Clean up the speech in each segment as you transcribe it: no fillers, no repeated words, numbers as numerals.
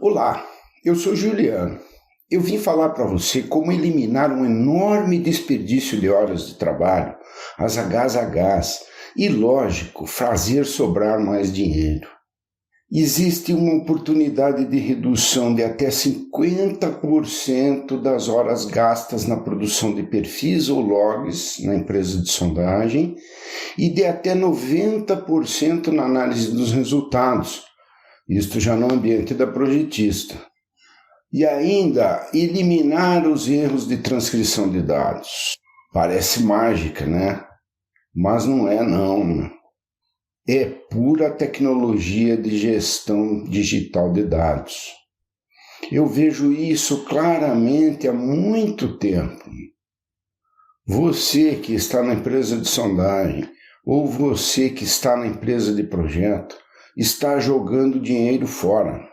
Olá, eu sou Juliano. Eu vim falar para você como eliminar um enorme desperdício de horas de trabalho, as HAs, e, lógico, fazer sobrar mais dinheiro. Existe uma oportunidade de redução de até 50% das horas gastas na produção de perfis ou logs na empresa de sondagem e de até 90% na análise dos resultados, isto já no ambiente da projetista. E ainda eliminar os erros de transcrição de dados. Parece mágica, né? Mas não é não. É pura tecnologia de gestão digital de dados. Eu vejo isso claramente há muito tempo. Você que está na empresa de sondagem ou você que está na empresa de projeto está jogando dinheiro fora.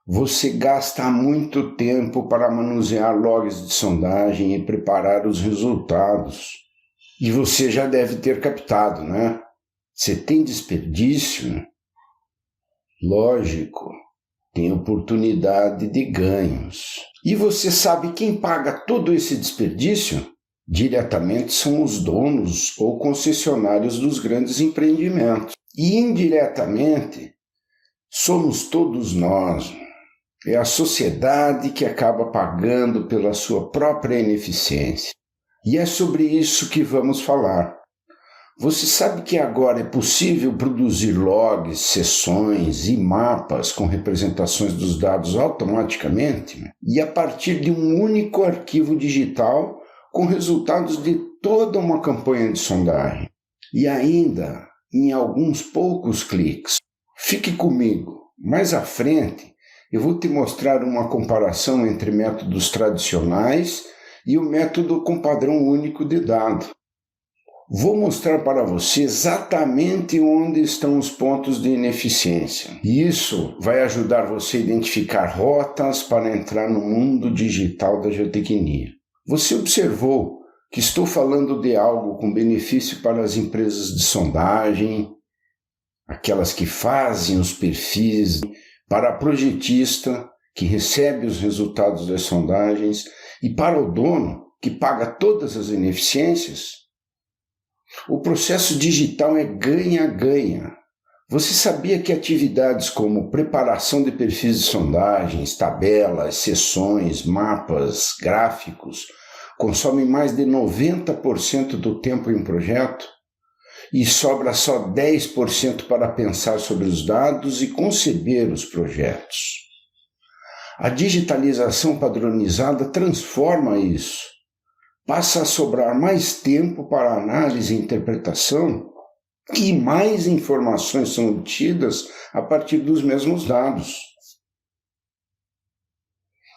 Você gasta muito tempo para manusear logs de sondagem e preparar os resultados. E você já deve ter captado, né? Você tem desperdício? Lógico, tem oportunidade de ganhos. E você sabe quem paga todo esse desperdício? Diretamente são os donos ou concessionários dos grandes empreendimentos. E indiretamente, somos todos nós. É a sociedade que acaba pagando pela sua própria ineficiência. E é sobre isso que vamos falar. Você sabe que agora é possível produzir logs, sessões e mapas com representações dos dados automaticamente e a partir de um único arquivo digital com resultados de toda uma campanha de sondagem. E ainda em alguns poucos cliques. Fique comigo, mais à frente eu vou te mostrar uma comparação entre métodos tradicionais e o método com padrão único de dado. Vou mostrar para você exatamente onde estão os pontos de ineficiência. E isso vai ajudar você a identificar rotas para entrar no mundo digital da geotecnia. Você observou que estou falando de algo com benefício para as empresas de sondagem, aquelas que fazem os perfis, para a projetista, que recebe os resultados das sondagens, e para o dono, que paga todas as ineficiências? O processo digital é ganha-ganha. Você sabia que atividades como preparação de perfis de sondagens, tabelas, sessões, mapas, gráficos, consomem mais de 90% do tempo em um projeto? E sobra só 10% para pensar sobre os dados e conceber os projetos. A digitalização padronizada transforma isso. Passa a sobrar mais tempo para análise e interpretação e mais informações são obtidas a partir dos mesmos dados.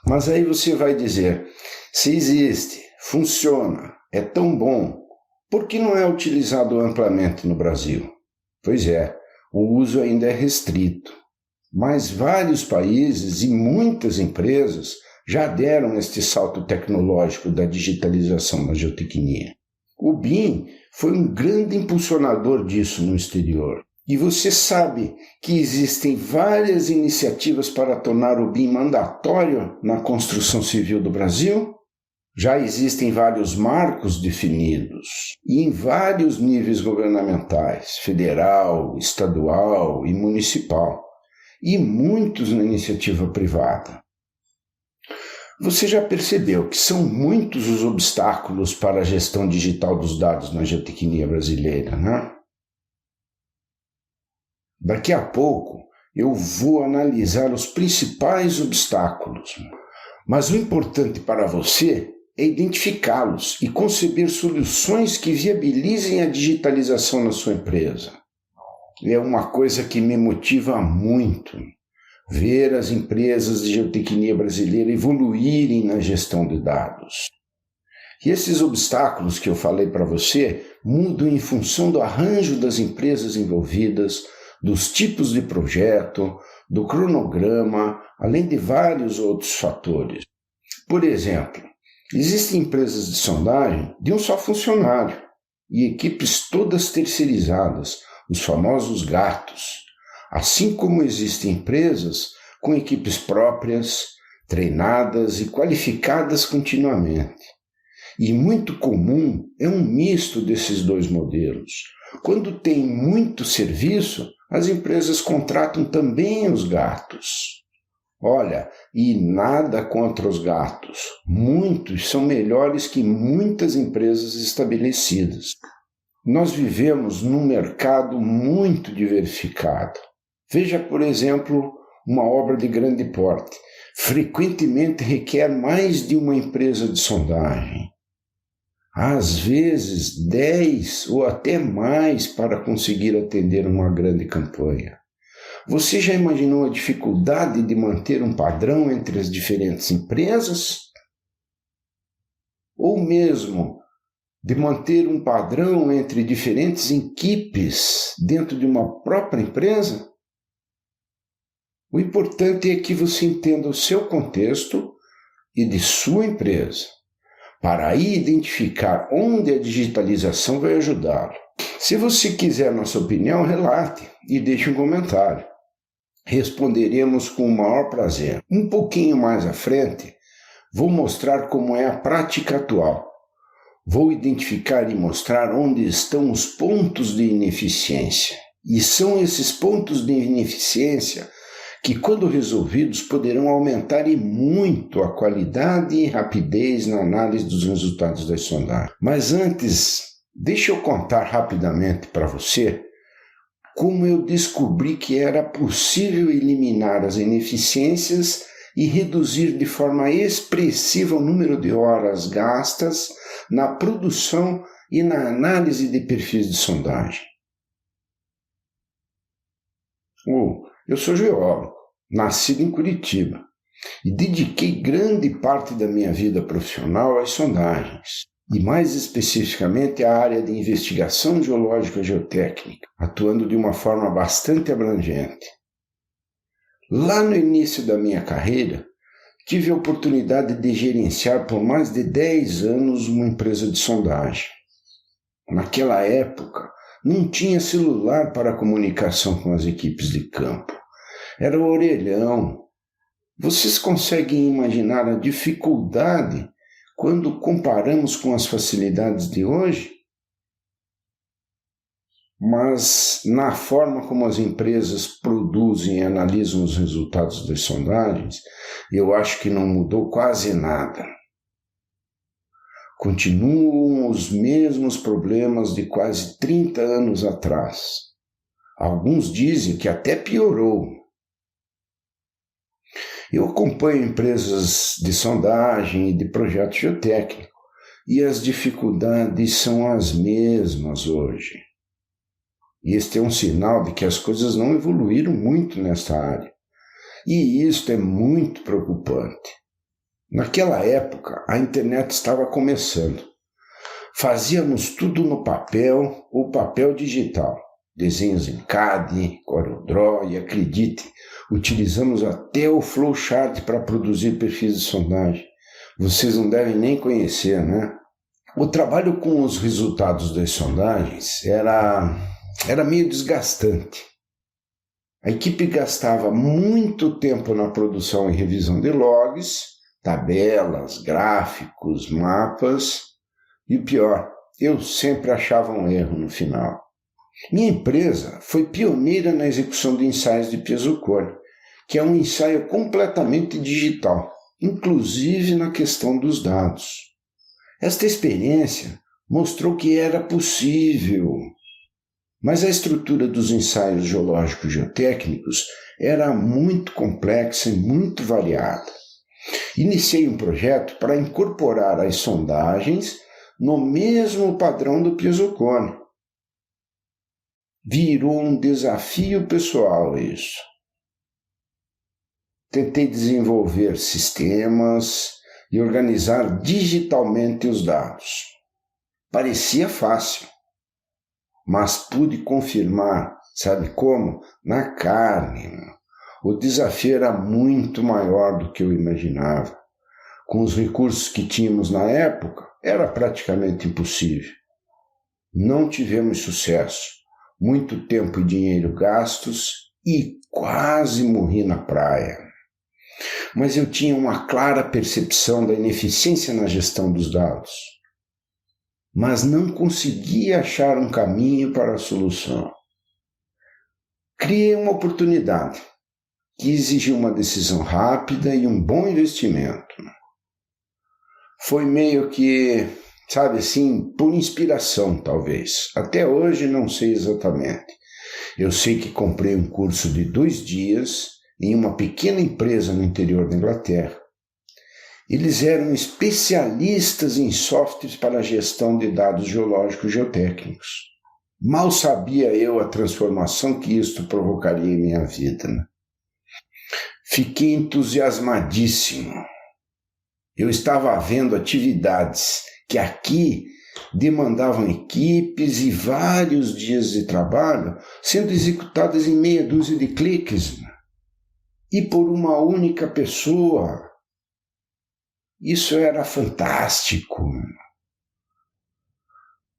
Mas aí você vai dizer, se existe, funciona, é tão bom, por que não é utilizado amplamente no Brasil? Pois é, o uso ainda é restrito. Mas vários países e muitas empresas já deram este salto tecnológico da digitalização na geotecnia. O BIM foi um grande impulsionador disso no exterior. E você sabe que existem várias iniciativas para tornar o BIM mandatório na construção civil do Brasil? Já existem vários marcos definidos e em vários níveis governamentais, federal, estadual e municipal, e muitos na iniciativa privada. Você já percebeu que são muitos os obstáculos para a gestão digital dos dados na geotecnia brasileira, né? Daqui a pouco eu vou analisar os principais obstáculos, mas o importante para você é identificá-los e conceber soluções que viabilizem a digitalização na sua empresa. É uma coisa que me motiva muito, ver as empresas de geotecnia brasileira evoluírem na gestão de dados. E esses obstáculos que eu falei para você mudam em função do arranjo das empresas envolvidas, dos tipos de projeto, do cronograma, além de vários outros fatores. Por exemplo, existem empresas de sondagem de um só funcionário e equipes todas terceirizadas, os famosos gatos. Assim como existem empresas com equipes próprias, treinadas e qualificadas continuamente. E muito comum é um misto desses dois modelos. Quando tem muito serviço, as empresas contratam também os gatos. Olha, e nada contra os gatos. Muitos são melhores que muitas empresas estabelecidas. Nós vivemos num mercado muito diversificado. Veja, por exemplo, uma obra de grande porte. Frequentemente requer mais de uma empresa de sondagem. Às vezes 10 ou até mais para conseguir atender uma grande campanha. Você já imaginou a dificuldade de manter um padrão entre as diferentes empresas? Ou mesmo de manter um padrão entre diferentes equipes dentro de uma própria empresa? O importante é que você entenda o seu contexto e de sua empresa, para aí identificar onde a digitalização vai ajudá-lo. Se você quiser nossa opinião, relate e deixe um comentário. Responderemos com o maior prazer. Um pouquinho mais à frente, vou mostrar como é a prática atual. Vou identificar e mostrar onde estão os pontos de ineficiência. E são esses pontos de ineficiência que, quando resolvidos, poderão aumentar e muito a qualidade e rapidez na análise dos resultados das sondagens. Mas antes, deixa eu contar rapidamente para você como eu descobri que era possível eliminar as ineficiências e reduzir de forma expressiva o número de horas gastas na produção e na análise de perfis de sondagem. Eu sou geólogo, nascido em Curitiba, e dediquei grande parte da minha vida profissional às sondagens, e mais especificamente à área de investigação geológica e geotécnica, atuando de uma forma bastante abrangente. Lá no início da minha carreira, tive a oportunidade de gerenciar por mais de 10 anos uma empresa de sondagem. Naquela época, não tinha celular para comunicação com as equipes de campo. Era o orelhão. Vocês conseguem imaginar a dificuldade quando comparamos com as facilidades de hoje? Mas na forma como as empresas produzem e analisam os resultados das sondagens, eu acho que não mudou quase nada. Continuam os mesmos problemas de quase 30 anos atrás. Alguns dizem que até piorou. Eu acompanho empresas de sondagem e de projeto geotécnico, e as dificuldades são as mesmas hoje. E este é um sinal de que as coisas não evoluíram muito nesta área. E isto é muito preocupante. Naquela época, a internet estava começando. Fazíamos tudo no papel ou papel digital. Desenhos em CAD, CorelDRAW e, acredite, utilizamos até o flowchart para produzir perfis de sondagem. Vocês não devem nem conhecer, né? O trabalho com os resultados das sondagens era meio desgastante. A equipe gastava muito tempo na produção e revisão de logs, tabelas, gráficos, mapas, e o pior, eu sempre achava um erro no final. Minha empresa foi pioneira na execução de ensaios de peso-cor, que é um ensaio completamente digital, inclusive na questão dos dados. Esta experiência mostrou que era possível, mas a estrutura dos ensaios geológicos geotécnicos era muito complexa e muito variada. Iniciei um projeto para incorporar as sondagens no mesmo padrão do piezocone. Virou um desafio pessoal isso. Tentei desenvolver sistemas e organizar digitalmente os dados. Parecia fácil, mas pude confirmar, sabe como? Na carne. O desafio era muito maior do que eu imaginava. Com os recursos que tínhamos na época, era praticamente impossível. Não tivemos sucesso. Muito tempo e dinheiro gastos e quase morri na praia. mas eu tinha uma clara percepção da ineficiência na gestão dos dados. Mas não conseguia achar um caminho para a solução. Criei uma oportunidade que exigiu uma decisão rápida e um bom investimento. Foi meio que, sabe assim, por inspiração talvez. Até hoje não sei exatamente. Eu sei que comprei um curso de 2 dias em uma pequena empresa no interior da Inglaterra. Eles eram especialistas em softwares para a gestão de dados geológicos e geotécnicos. Mal sabia eu a transformação que isto provocaria em minha vida, né? Fiquei entusiasmadíssimo. Eu estava vendo atividades que aqui demandavam equipes e vários dias de trabalho sendo executadas em meia dúzia de cliques, né? E por uma única pessoa. Isso era fantástico.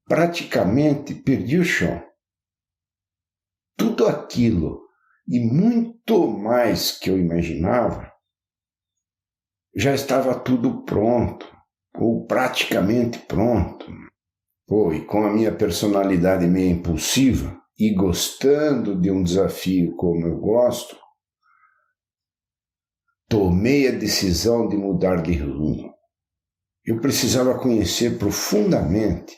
Praticamente perdi o chão. Tudo aquilo e muito mais que eu imaginava, já estava tudo pronto, ou praticamente pronto. E com a minha personalidade meio impulsiva e gostando de um desafio como eu gosto, tomei a decisão de mudar de rumo. Eu precisava conhecer profundamente,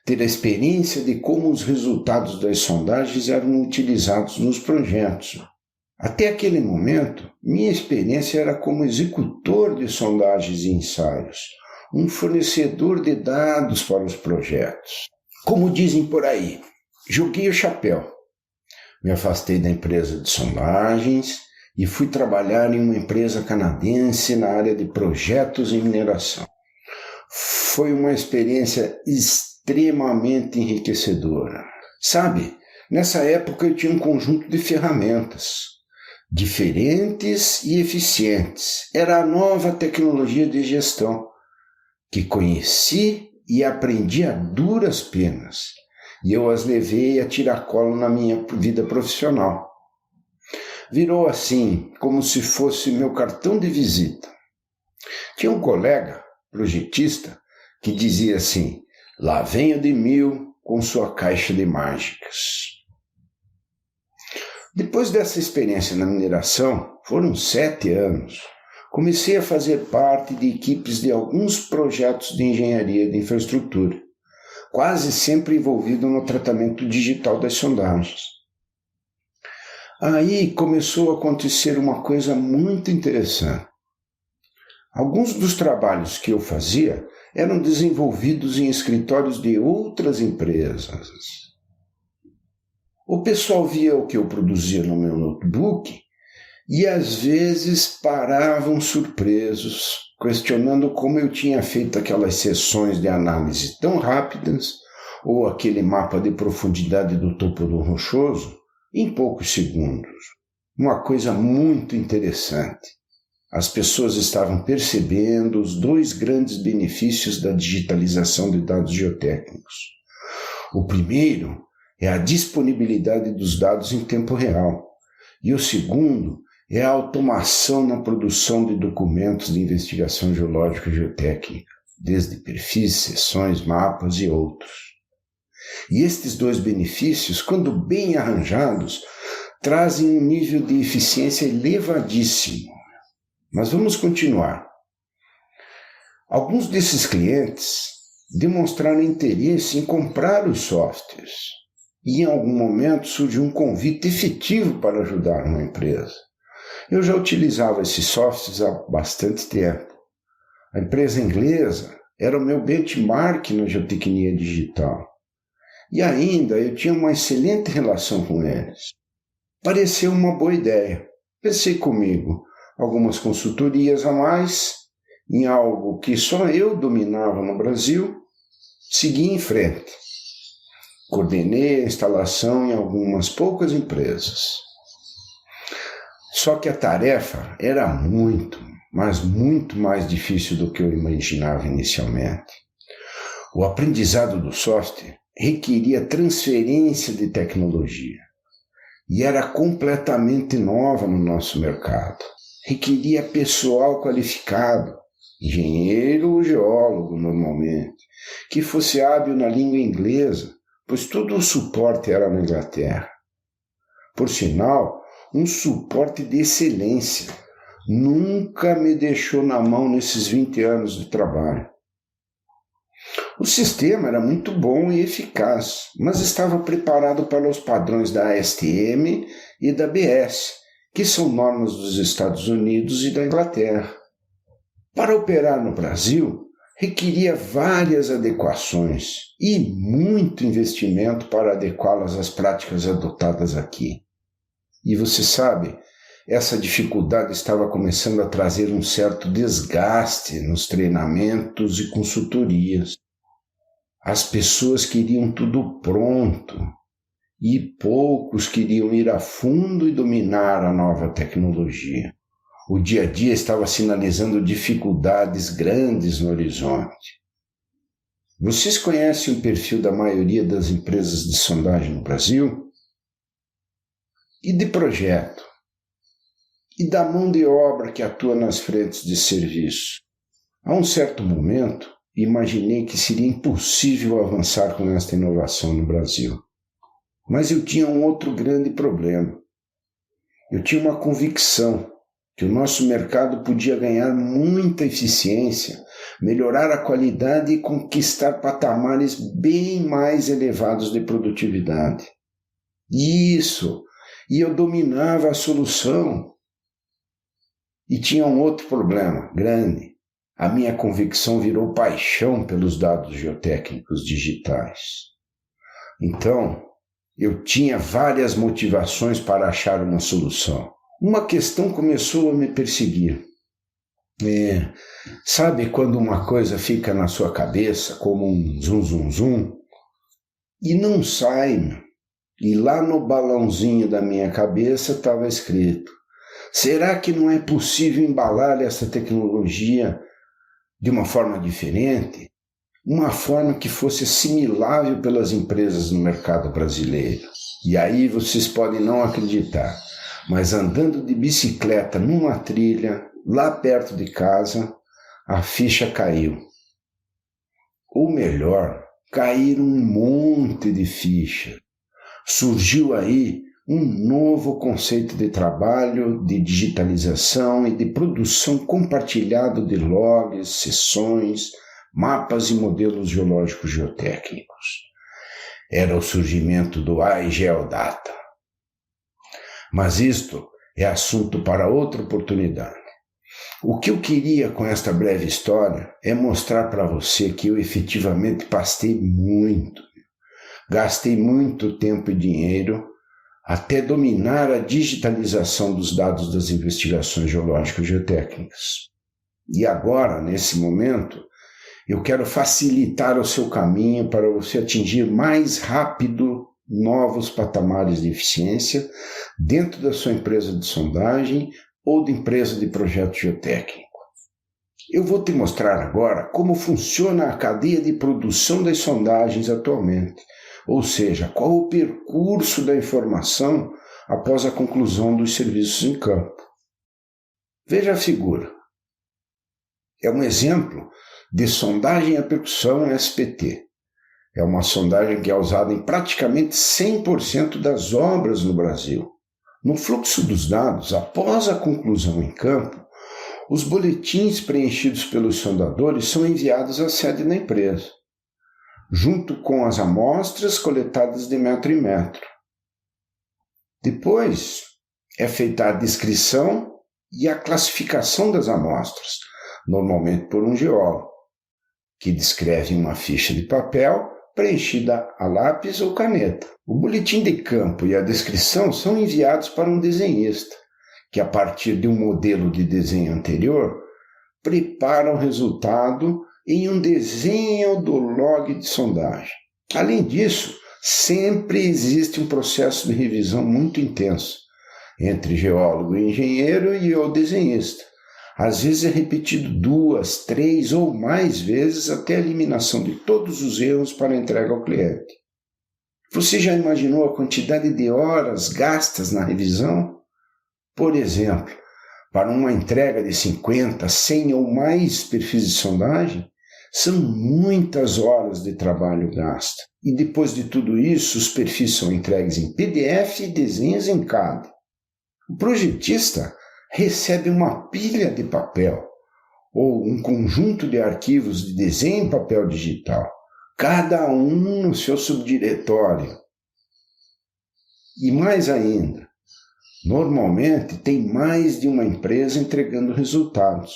ter a experiência de como os resultados das sondagens eram utilizados nos projetos. Até aquele momento, minha experiência era como executor de sondagens e ensaios, um fornecedor de dados para os projetos. Como dizem por aí, joguei o chapéu. Me afastei da empresa de sondagens e fui trabalhar em uma empresa canadense na área de projetos em mineração. Foi uma experiência extremamente enriquecedora. Nessa época eu tinha um conjunto de ferramentas diferentes e eficientes. Era a nova tecnologia de gestão que conheci e aprendi a duras penas. E eu as levei a tiracolo na minha vida profissional. Virou assim, como se fosse meu cartão de visita. Tinha um colega, projetista, que dizia assim: lá vem o Edmil com sua caixa de mágicas. Depois dessa experiência na mineração, foram 7 anos, comecei a fazer parte de equipes de alguns projetos de engenharia de infraestrutura, quase sempre envolvido no tratamento digital das sondagens. Aí começou a acontecer uma coisa muito interessante. Alguns dos trabalhos que eu fazia eram desenvolvidos em escritórios de outras empresas. O pessoal via o que eu produzia no meu notebook e às vezes paravam surpresos, questionando como eu tinha feito aquelas sessões de análise tão rápidas ou aquele mapa de profundidade do topo do rochoso em poucos segundos. Uma coisa muito interessante. As pessoas estavam percebendo os 2 grandes benefícios da digitalização de dados geotécnicos. O primeiro é a disponibilidade dos dados em tempo real. E o segundo é a automação na produção de documentos de investigação geológica e geotécnica, desde perfis, seções, mapas e outros. E estes 2 benefícios, quando bem arranjados, trazem um nível de eficiência elevadíssimo. Mas vamos continuar. Alguns desses clientes demonstraram interesse em comprar os softwares e em algum momento surgiu um convite efetivo para ajudar uma empresa. Eu já utilizava esses softwares há bastante tempo. A empresa inglesa era o meu benchmark na geotecnia digital. E ainda eu tinha uma excelente relação com eles. Pareceu uma boa ideia. Pensei comigo, algumas consultorias a mais, em algo que só eu dominava no Brasil, segui em frente. Coordenei a instalação em algumas poucas empresas. Só que a tarefa era muito, mas muito mais difícil do que eu imaginava inicialmente. O aprendizado do software requeria transferência de tecnologia e era completamente nova no nosso mercado. requeria pessoal qualificado, engenheiro ou geólogo normalmente, que fosse hábil na língua inglesa, pois todo o suporte era na Inglaterra. Por sinal, um suporte de excelência. Nunca me deixou na mão nesses 20 anos de trabalho. O sistema era muito bom e eficaz, mas estava preparado para os padrões da ASTM e da ABS, que são normas dos Estados Unidos e da Inglaterra. Para operar no Brasil, requeria várias adequações e muito investimento para adequá-las às práticas adotadas aqui. E você sabe, essa dificuldade estava começando a trazer um certo desgaste nos treinamentos e consultorias. As pessoas queriam tudo pronto e poucos queriam ir a fundo e dominar a nova tecnologia. O dia a dia estava sinalizando dificuldades grandes no horizonte. Vocês conhecem o perfil da maioria das empresas de sondagem no Brasil? E de projeto? E da mão de obra que atua nas frentes de serviço? A um certo momento, imaginei que seria impossível avançar com esta inovação no Brasil. Mas eu tinha um outro grande problema. Eu tinha uma convicção que o nosso mercado podia ganhar muita eficiência, melhorar a qualidade e conquistar patamares bem mais elevados de produtividade. Isso! E eu dominava a solução. E tinha um outro problema grande. A minha convicção virou paixão pelos dados geotécnicos digitais. Então, eu tinha várias motivações para achar uma solução. Uma questão começou a me perseguir. Sabe quando uma coisa fica na sua cabeça como um zum zum zum e não sai? E lá no balãozinho da minha cabeça estava escrito: será que não é possível embalar essa tecnologia de uma forma diferente? Uma forma que fosse assimilável pelas empresas no mercado brasileiro. E aí vocês podem não acreditar, mas andando de bicicleta numa trilha, lá perto de casa, a ficha caiu. Ou melhor, caíram um monte de fichas. Surgiu aí um novo conceito de trabalho, de digitalização e de produção compartilhada de logs, sessões, mapas e modelos geológicos geotécnicos. Era o surgimento do iGeodata. Mas isto é assunto para outra oportunidade. O que eu queria com esta breve história é mostrar para você que eu efetivamente gastei muito tempo e dinheiro até dominar a digitalização dos dados das investigações geológicas geotécnicas. E agora, nesse momento, eu quero facilitar o seu caminho para você atingir mais rápido novos patamares de eficiência dentro da sua empresa de sondagem ou de empresa de projeto geotécnico. Eu vou te mostrar agora como funciona a cadeia de produção das sondagens atualmente, ou seja, qual o percurso da informação após a conclusão dos serviços em campo. Veja a figura. É um exemplo de sondagem a percussão SPT. É uma sondagem que é usada em praticamente 100% das obras no Brasil. No fluxo dos dados, após a conclusão em campo, os boletins preenchidos pelos sondadores são enviados à sede da empresa, junto com as amostras coletadas de metro em metro. Depois, é feita a descrição e a classificação das amostras, normalmente por um geólogo, que descreve em uma ficha de papel preenchida a lápis ou caneta. O boletim de campo e a descrição são enviados para um desenhista, que a partir de um modelo de desenho anterior, prepara o resultado em um desenho do log de sondagem. Além disso, sempre existe um processo de revisão muito intenso entre geólogo e engenheiro e o desenhista. Às vezes é repetido 2, 3 ou mais vezes até a eliminação de todos os erros para a entrega ao cliente. Você já imaginou a quantidade de horas gastas na revisão? Por exemplo, para uma entrega de 50, 100 ou mais perfis de sondagem, são muitas horas de trabalho gastas. E depois de tudo isso, os perfis são entregues em PDF e desenhos em CAD. O projetista recebe uma pilha de papel ou um conjunto de arquivos de desenho em papel digital, cada um no seu subdiretório. E mais ainda, normalmente tem mais de uma empresa entregando resultados,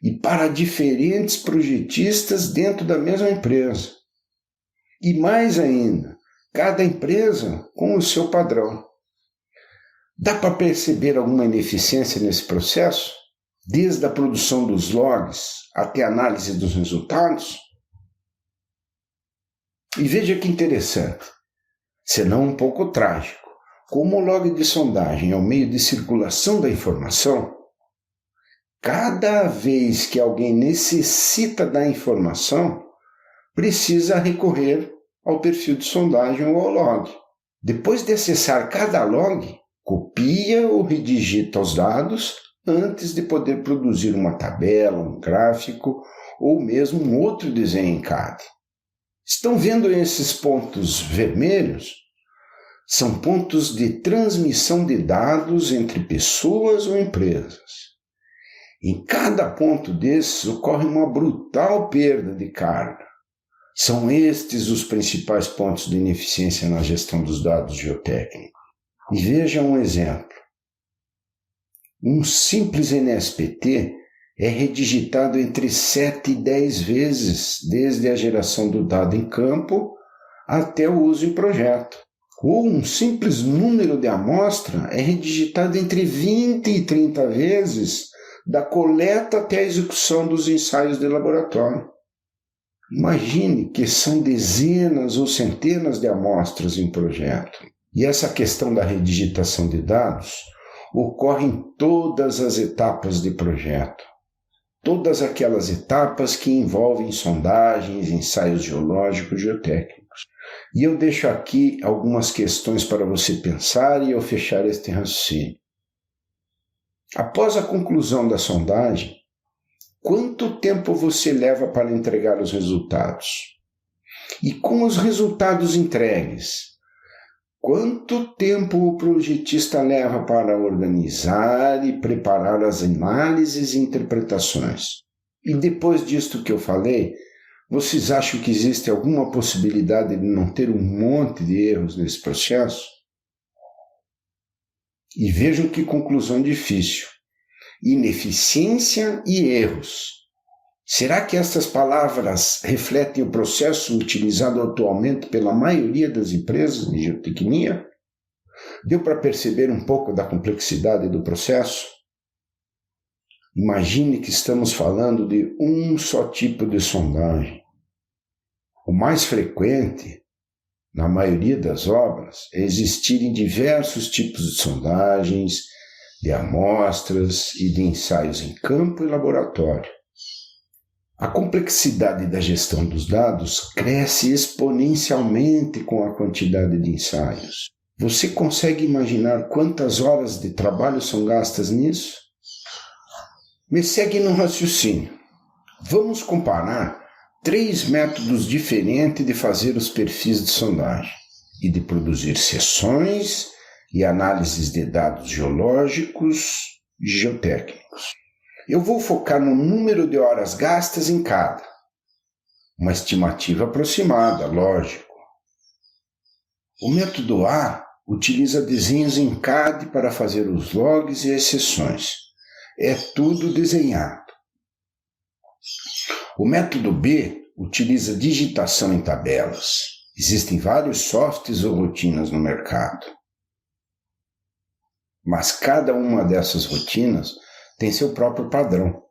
e para diferentes projetistas dentro da mesma empresa. E mais ainda, cada empresa com o seu padrão. Dá para perceber alguma ineficiência nesse processo? Desde a produção dos logs até a análise dos resultados? E veja que interessante, senão um pouco trágico. Como o log de sondagem é o meio de circulação da informação, cada vez que alguém necessita da informação, precisa recorrer ao perfil de sondagem ou ao log. Depois de acessar cada log, copia ou redigita os dados antes de poder produzir uma tabela, um gráfico ou mesmo um outro desenho em CAD. Estão vendo esses pontos vermelhos? São pontos de transmissão de dados entre pessoas ou empresas. Em cada ponto desses ocorre uma brutal perda de carga. São estes os principais pontos de ineficiência na gestão dos dados geotécnicos. E veja um exemplo. Um simples NSPT é redigitado entre 7 e 10 vezes desde a geração do dado em campo até o uso em projeto. Ou um simples número de amostra é redigitado entre 20 e 30 vezes da coleta até a execução dos ensaios de laboratório. Imagine que são dezenas ou centenas de amostras em projeto. E essa questão da redigitação de dados ocorre em todas as etapas de projeto. Todas aquelas etapas que envolvem sondagens, ensaios geológicos, geotécnicos. E eu deixo aqui algumas questões para você pensar e eu fechar este raciocínio. Após a conclusão da sondagem, quanto tempo você leva para entregar os resultados? E com os resultados entregues, quanto tempo o projetista leva para organizar e preparar as análises e interpretações? E depois disto que eu falei, vocês acham que existe alguma possibilidade de não ter um monte de erros nesse processo? E vejam que conclusão difícil. Ineficiência e erros. Será que estas palavras refletem o processo utilizado atualmente pela maioria das empresas de geotecnia? Deu para perceber um pouco da complexidade do processo? Imagine que estamos falando de um só tipo de sondagem. O mais frequente, na maioria das obras, é existirem diversos tipos de sondagens, de amostras e de ensaios em campo e laboratório. A complexidade da gestão dos dados cresce exponencialmente com a quantidade de ensaios. Você consegue imaginar quantas horas de trabalho são gastas nisso? Me segue no raciocínio. Vamos comparar 3 métodos diferentes de fazer os perfis de sondagem e de produzir seções e análises de dados geológicos e geotécnicos. Eu vou focar no número de horas gastas em cada. Uma estimativa aproximada, lógico. O método A utiliza desenhos em CAD para fazer os logs e as seções. É tudo desenhado. O método B utiliza digitação em tabelas. Existem vários softwares ou rotinas no mercado. Mas cada uma dessas rotinas tem seu próprio padrão.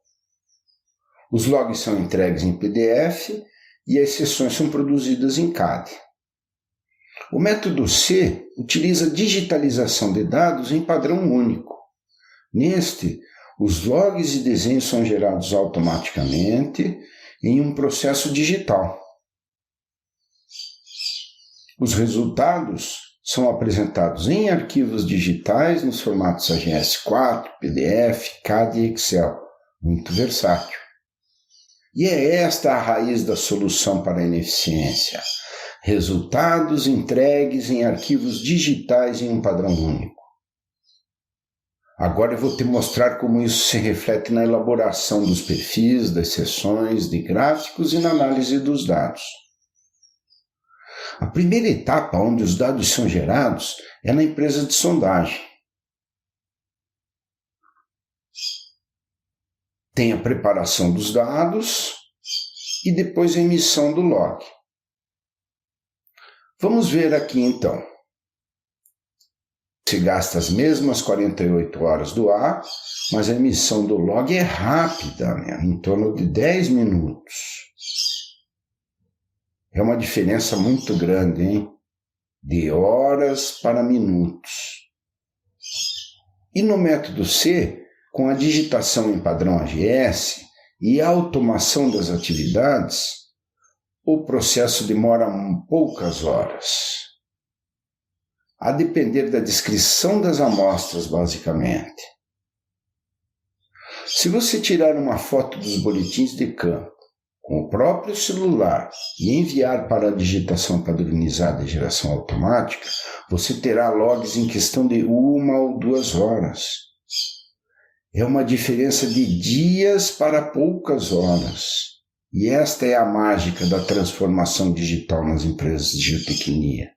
Os logs são entregues em PDF e as seções são produzidas em CAD. O método C utiliza digitalização de dados em padrão único. Neste, os logs e desenhos são gerados automaticamente em um processo digital. Os resultados são apresentados em arquivos digitais nos formatos AGS4, PDF, CAD e Excel. Muito versátil. E é esta a raiz da solução para a ineficiência. Resultados entregues em arquivos digitais em um padrão único. Agora eu vou te mostrar como isso se reflete na elaboração dos perfis, das seções, de gráficos e na análise dos dados. A primeira etapa onde os dados são gerados é na empresa de sondagem. Tem a preparação dos dados e depois a emissão do log. Vamos ver aqui então. Se gasta as mesmas 48 horas do A, mas a emissão do log é rápida, em torno de 10 minutos. É uma diferença muito grande, hein? De horas para minutos. E no método C, com a digitação em padrão AGS e a automação das atividades, o processo demora poucas horas. A depender da descrição das amostras, basicamente. Se você tirar uma foto dos boletins de campo com o próprio celular e enviar para a digitação padronizada e geração automática, você terá logs em questão de 1 ou 2 horas. É uma diferença de dias para poucas horas. E esta é a mágica da transformação digital nas empresas de geotecnia.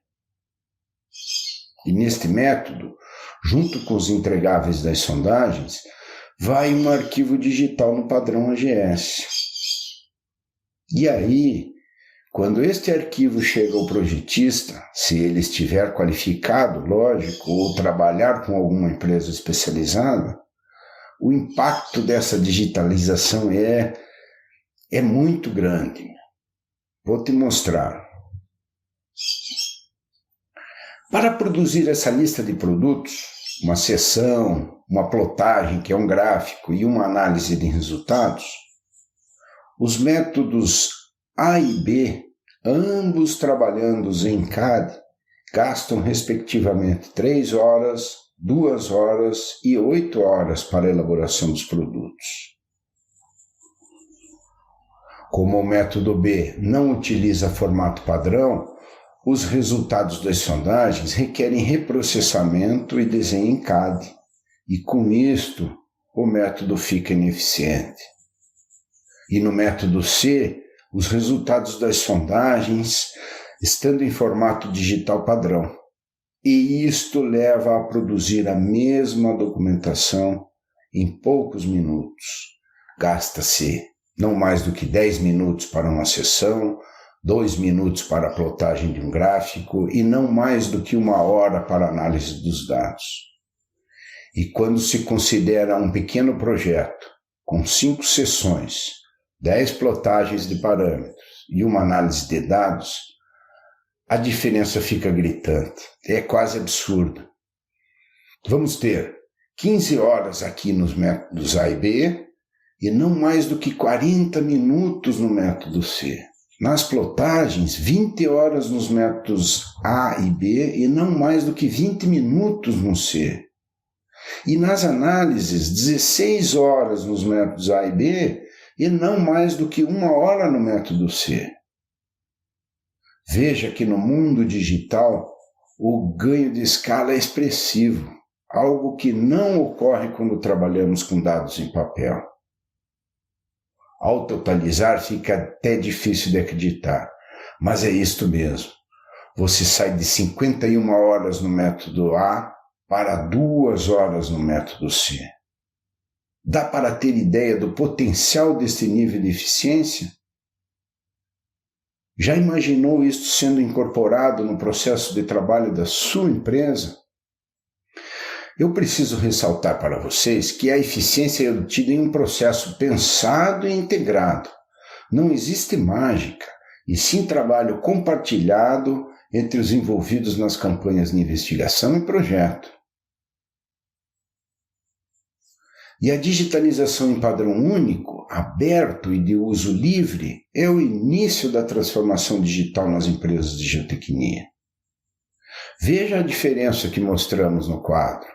E neste método, junto com os entregáveis das sondagens, vai um arquivo digital no padrão AGS. E aí, quando este arquivo chega ao projetista, se ele estiver qualificado, lógico, ou trabalhar com alguma empresa especializada, o impacto dessa digitalização é muito grande. Vou te mostrar. Para produzir essa lista de produtos, uma seção, uma plotagem, que é um gráfico, e uma análise de resultados, os métodos A e B, ambos trabalhando em CAD, gastam respectivamente 3 horas, 2 horas e 8 horas para a elaboração dos produtos. Como o método B não utiliza formato padrão, os resultados das sondagens requerem reprocessamento e desenho em CAD, e com isto o método fica ineficiente. E no método C, os resultados das sondagens estando em formato digital padrão. E isto leva a produzir a mesma documentação em poucos minutos. Gasta-se não mais do que 10 minutos para uma seção, 2 minutos para a plotagem de um gráfico e não mais do que 1 hora para a análise dos dados. E quando se considera um pequeno projeto, com 5 sessões, 10 plotagens de parâmetros e uma análise de dados, a diferença fica gritante. É quase absurdo. Vamos ter 15 horas aqui nos métodos A e B e não mais do que 40 minutos no método C. Nas plotagens, 20 horas nos métodos A e B e não mais do que 20 minutos no C. E nas análises, 16 horas nos métodos A e B e não mais do que 1 hora no método C. Veja que no mundo digital o ganho de escala é expressivo, algo que não ocorre quando trabalhamos com dados em papel. Ao totalizar fica até difícil de acreditar, mas é isto mesmo. Você sai de 51 horas no método A para 2 horas no método C. Dá para ter ideia do potencial deste nível de eficiência? Já imaginou isto sendo incorporado no processo de trabalho da sua empresa? Eu preciso ressaltar para vocês que a eficiência é obtida em um processo pensado e integrado. Não existe mágica, e sim trabalho compartilhado entre os envolvidos nas campanhas de investigação e projeto. E a digitalização em padrão único, aberto e de uso livre é o início da transformação digital nas empresas de geotecnia. Veja a diferença que mostramos no quadro.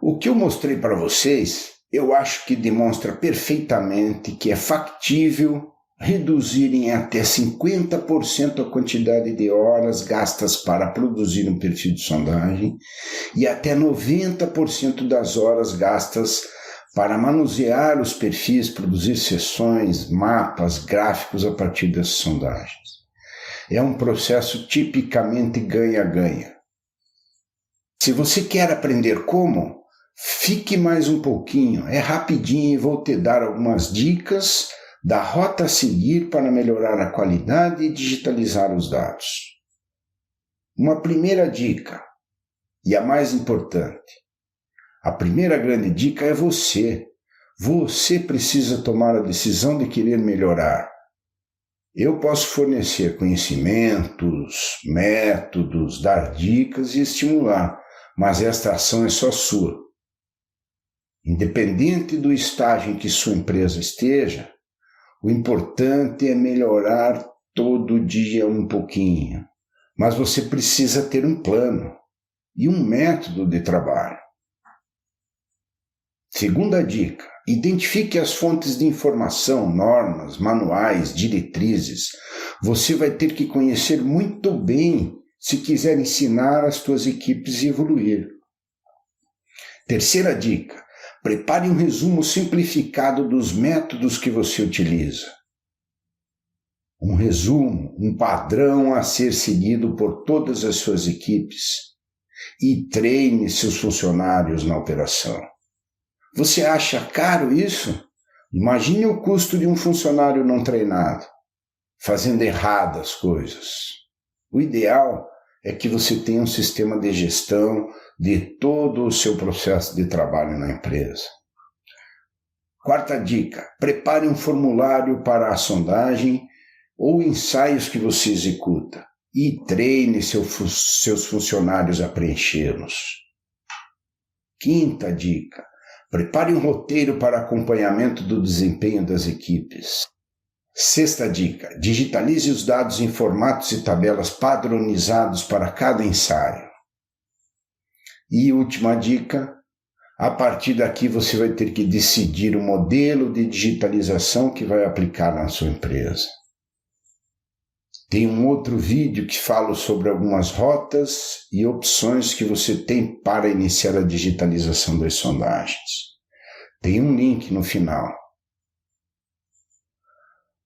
O que eu mostrei para vocês, eu acho que demonstra perfeitamente que é factível reduzir em até 50% a quantidade de horas gastas para produzir um perfil de sondagem e até 90% das horas gastas para manusear os perfis, produzir seções, mapas, gráficos a partir das sondagens. É um processo tipicamente ganha-ganha. Se você quer aprender como, fique mais um pouquinho, é rapidinho e vou te dar algumas dicas da rota a seguir para melhorar a qualidade e digitalizar os dados. Uma primeira dica, e a mais importante. A primeira grande dica é você. Você precisa tomar a decisão de querer melhorar. Eu posso fornecer conhecimentos, métodos, dar dicas e estimular, mas esta ação é só sua. Independente do estágio em que sua empresa esteja, o importante é melhorar todo dia um pouquinho. Mas você precisa ter um plano e um método de trabalho. Segunda dica, identifique as fontes de informação, normas, manuais, diretrizes. Você vai ter que conhecer muito bem se quiser ensinar as suas equipes a evoluir. Terceira dica, prepare um resumo simplificado dos métodos que você utiliza. Um resumo, um padrão a ser seguido por todas as suas equipes. E treine seus funcionários na operação. Você acha caro isso? Imagine o custo de um funcionário não treinado, fazendo errado as coisas. O ideal é que você tenha um sistema de gestão de todo o seu processo de trabalho na empresa. Quarta dica, prepare um formulário para a sondagem ou ensaios que você executa e treine seus funcionários a preenchê-los. Quinta dica, prepare um roteiro para acompanhamento do desempenho das equipes. Sexta dica, digitalize os dados em formatos e tabelas padronizados para cada ensaio. E última dica, a partir daqui você vai ter que decidir o modelo de digitalização que vai aplicar na sua empresa. Tem um outro vídeo que fala sobre algumas rotas e opções que você tem para iniciar a digitalização das sondagens. Tem um link no final.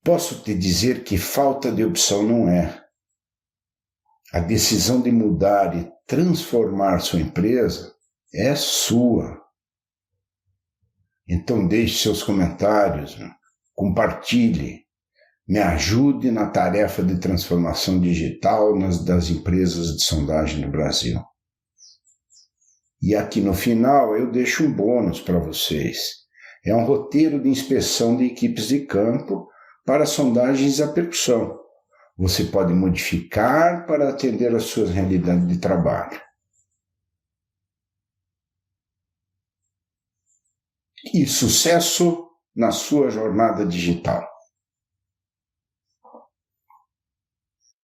Posso te dizer que falta de opção não é. A decisão de mudar e transformar sua empresa é sua. Então deixe seus comentários, compartilhe. Me ajude na tarefa de transformação digital das empresas de sondagem no Brasil. E aqui no final eu deixo um bônus para vocês. É um roteiro de inspeção de equipes de campo para sondagens à percussão. Você pode modificar para atender às suas realidades de trabalho. E sucesso na sua jornada digital.